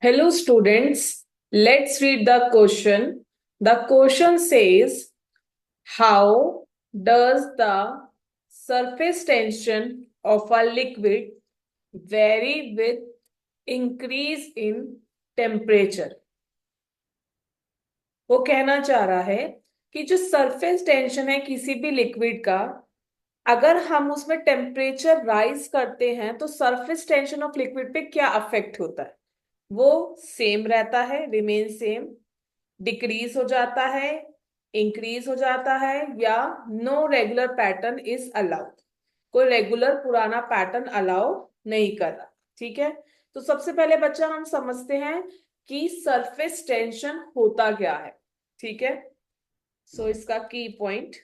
Hello, students. Let's read the question. The question says, how does the surface tension of a liquid vary with increase in temperature? वो कहना चाह रहा है कि जो surface tension है किसी भी लिक्विड का, अगर हम उसमें टेम्परेचर राइज करते हैं तो सरफेस टेंशन ऑफ लिक्विड पे क्या अफेक्ट होता है। वो सेम रहता है, रिमेन सेम, डिक्रीज हो जाता है, इंक्रीज हो जाता है, या no regular pattern is allowed, कोई रेगुलर पुराना पैटर्न अलाउ नहीं कर रहा। ठीक है, तो सबसे पहले बच्चा हम समझते हैं कि सरफेस टेंशन होता क्या है। ठीक है, सो इसका की point,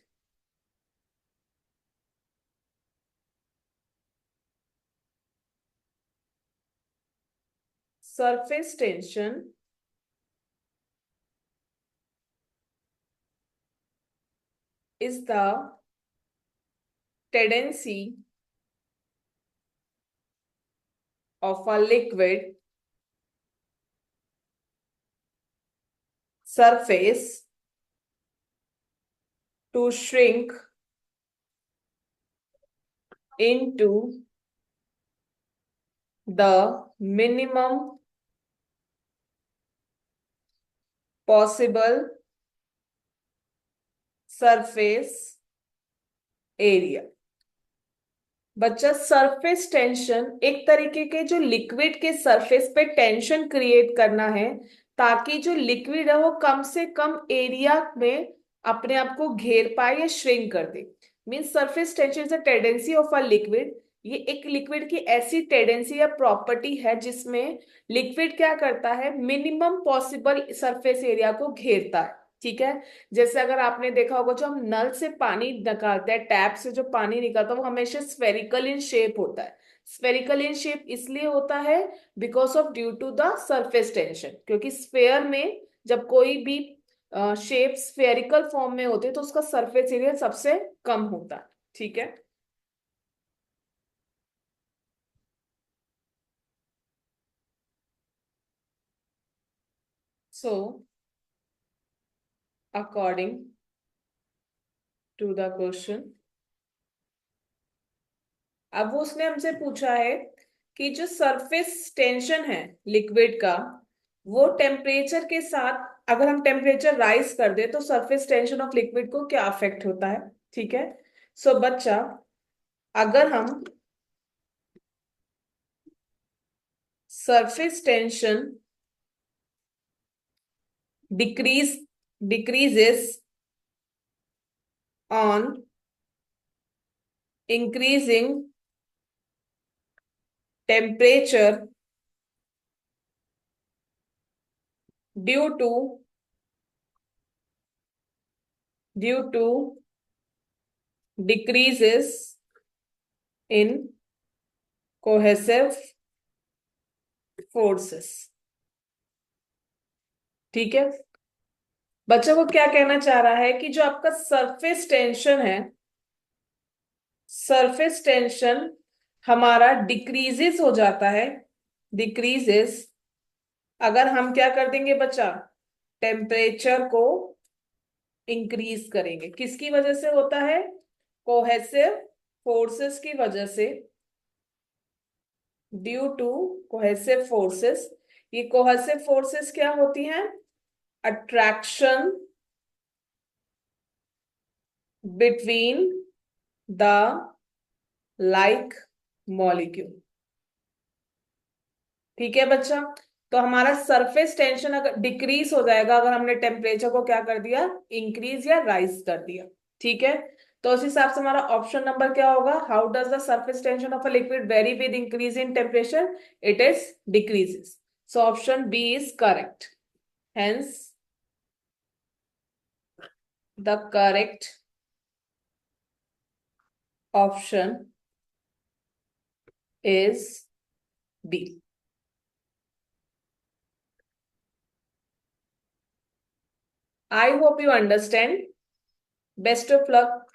surface tension is the tendency of a liquid surface to shrink into the minimum possible surface area। बच्चा, सरफेस टेंशन एक तरीके के जो लिक्विड के सरफेस पे टेंशन क्रिएट करना है ताकि जो लिक्विड है वो कम से कम एरिया में अपने आप को घेर पाए या श्रिंक कर दे। Means surface tension is a tendency of a liquid. ये एक लिक्विड की ऐसी टेंडेंसी या प्रॉपर्टी है जिसमें लिक्विड क्या करता है, मिनिमम पॉसिबल सरफेस एरिया को घेरता है। ठीक है, जैसे अगर आपने देखा होगा जो हम नल से पानी निकालते हैं, टैप से जो पानी निकलता है वो हमेशा स्फेरिकल इन शेप होता है। स्फेरिकल इन शेप इसलिए होता है because of due to the surface tension, क्योंकि स्फेयर में जब कोई भी शेप स्फेरिकल फॉर्म में होते हैं तो उसका सरफेस एरिया सबसे कम होता है। ठीक है, so according to the question, अब वो उसने हमसे पूछा है कि जो सरफेस टेंशन है लिक्विड का, वो टेम्परेचर के साथ अगर हम टेम्परेचर राइज कर दे तो सरफेस टेंशन ऑफ लिक्विड को क्या अफेक्ट होता है। ठीक है, सो बच्चा, अगर हम surface tension decrease decreases on increasing temperature due to due to decreases in cohesive forces. ठीक है, बच्चों को क्या कहना चाह रहा है कि जो आपका सरफेस टेंशन है, सरफेस टेंशन हमारा डिक्रीजेस हो जाता है, डिक्रीजेस अगर हम क्या कर देंगे बच्चा, टेम्परेचर को इंक्रीज करेंगे। किसकी वजह से होता है, कोहेसिव फोर्सेस की वजह से, ड्यू टू कोहेसिव फोर्सेस। ये कोहेसिव फोर्सेस क्या होती हैं, attraction between the like molecule. ठीक है बच्चा, तो हमारा सरफेस टेंशन अगर डिक्रीज हो जाएगा अगर हमने टेम्परेचर को क्या कर दिया, इंक्रीज या राइज कर दिया। ठीक है, तो उस हिसाब से हमारा ऑप्शन नंबर क्या होगा, how does the surface tension of a liquid vary with increase in temperature, it is decreases. So option B is correct, hence the correct option is B. I hope you understand. Best of luck